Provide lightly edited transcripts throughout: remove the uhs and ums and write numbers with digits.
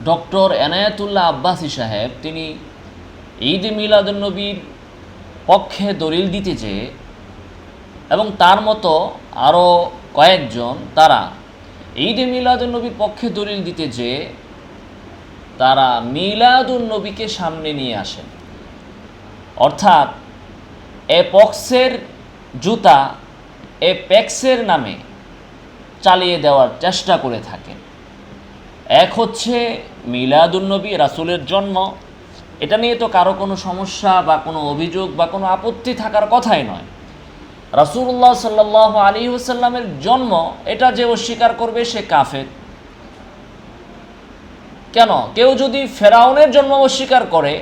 Doctor Enayetullah Abbasi সাহেব তিনি ঈদ মিলাদুন্নবীর পক্ষে দলিল দিতে চেয়ে এবং তার মতো আরও কয়েকজন তারা ঈদ মিলাদুন্নবীর পক্ষে দলিল দিতে চেয়ে তারা মিলাদুন্নবীকে সামনে নিয়ে আসেন। অর্থাৎ এ পক্সের জুতা এ প্যাক্সের নামে চালিয়ে দেওয়ার চেষ্টা করে থাকেন। এক হচ্ছে মিলাদুন্নবী, রাসূলের জন্ম, এটা নিয়ে তো কারো কোনো সমস্যা বা কোনো অভিযোগ বা কোনো আপত্তি থাকার কথাই নয়। রাসূলুল্লাহ সাল্লাল্লাহু আলাইহি ওয়াসাল্লামের জন্ম এটা যে অস্বীকার করবে সে কাফের। কেন? কেউ যদি ফেরাউনের জন্ম অস্বীকার করে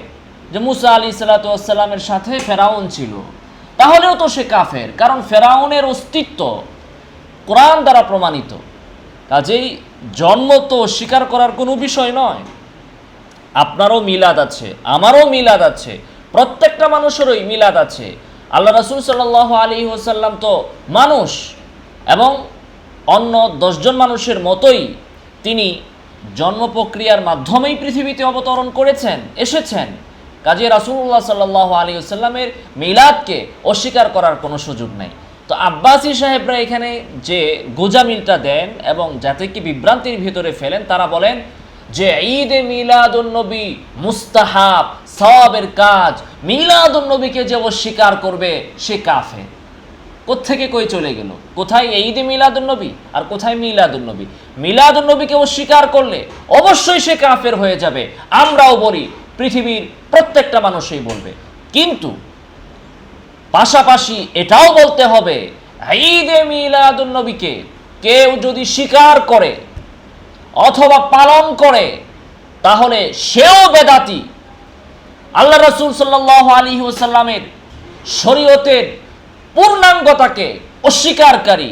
যে মুসা আলাইহিসসালাতু ওয়াসসালামের সাথে ফেরাউন ছিল, তাহলেও তো সে কাফের, কারণ ফেরাউনের অস্তিত্ব কোরআন দ্বারা প্রমাণিত। কাজেই জন্ম তো অস্বীকার করার কোনো বিষয় নয়। আপনারও মিলাদ আছে, আমারও মিলাদ আছে, প্রত্যেকটা মানুষেরই মিলাদ আছে। আল্লাহ রাসূল সাল্লাল্লাহু আলাইহি ওয়াসাল্লাম তো মানুষ এবং অন্য 10 জন মানুষের মতোই তিনি জন্ম প্রক্রিয়ার মাধ্যমেই পৃথিবীতে অবতরণ করেছেন, এসেছেন। কাজে রাসূলুল্লাহ সাল্লাল্লাহু আলাইহি ওয়াসাল্লামের মিলাদকে অস্বীকার করার কোনো সুযোগ নেই। তো আব্বাসী সাহেবরা এখানে যে গোজামিলটা দেন এবং জাতিকে বিভ্রান্তির ভিতরে ফেলেন, তারা বলেন যে ঈদে মিলাদুন্নবী মুস্তাহাব, সওয়াবের কাজ, মিলাদুন্নবীকে যে অস্বীকার করবে সে কাফের। কোত্থেকে কই চলে গেল? কোথায় ঈদে মিলাদুন্নবী আর কোথায় মিলাদুন্নবী? মিলাদুন্নবীকে অস্বীকার করলে অবশ্যই সে কাফের হয়ে যাবে। আমরাও বলি, পৃথিবীর প্রত্যেকটা মানুষই বলবে। কিন্তু পাশাপাশি এটাও বলতে হবে, ঈদে মিলাদুন্নবীকে কেউ যদি স্বীকার করে অথবা পালন করে তাহলে সেও বেদাতি। আল্লাহ রাসূল সাল্লাল্লাহু আলাইহি ওয়াসাল্লামের শরীয়তের পূর্ণাঙ্গতাকে অস্বীকারী,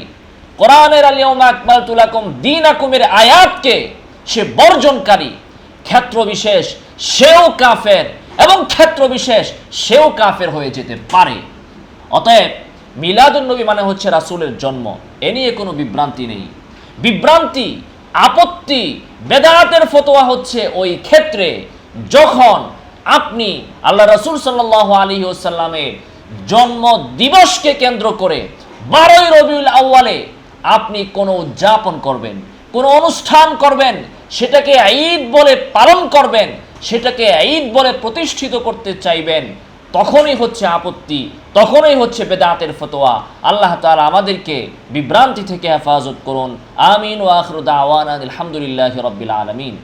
কোরআনের আল ইয়াউমা আকমালতু লাকুম দীনাকুমের আয়াতকে সে বর্জনকারী, ক্ষেত্র বিশেষ সেও কাফের এবং ক্ষেত্র বিশেষ সেও কাফের হয়ে যেতে পারে। অতএব মিলাদুন্নবী মানে হচ্ছে রাসূলের জন্ম, এ নিয়ে কোনো বিভ্রান্তি নেই। বিভ্রান্তি, আপত্তি, বেদাতের ফতোয়া হচ্ছে ওই ক্ষেত্রে যখন আপনি আল্লাহ রাসূল সাল্লাল্লাহু আলাইহি ওয়াসাল্লামের জন্ম দিবসকে কেন্দ্র করে 12ই রবিউল আউয়ালে আপনি কোনো উদযাপন করবেন, কোনো অনুষ্ঠান করবেন, সেটাকে ঈদ বলে পালন করবেন, সেটাকে ঈদ বলে প্রতিষ্ঠিত করতে চাইবেন, তখনই হচ্ছে আপত্তি, তখনই হচ্ছে বেদাতের ফতোয়া। আল্লাহ তাআলা আমাদেরকে বিভ্রান্তি থেকে হেফাজত করুন। আমিন ওয়া আখিরু দাওয়ানা আলহামদুলিল্লাহি রাব্বিল আলামিন।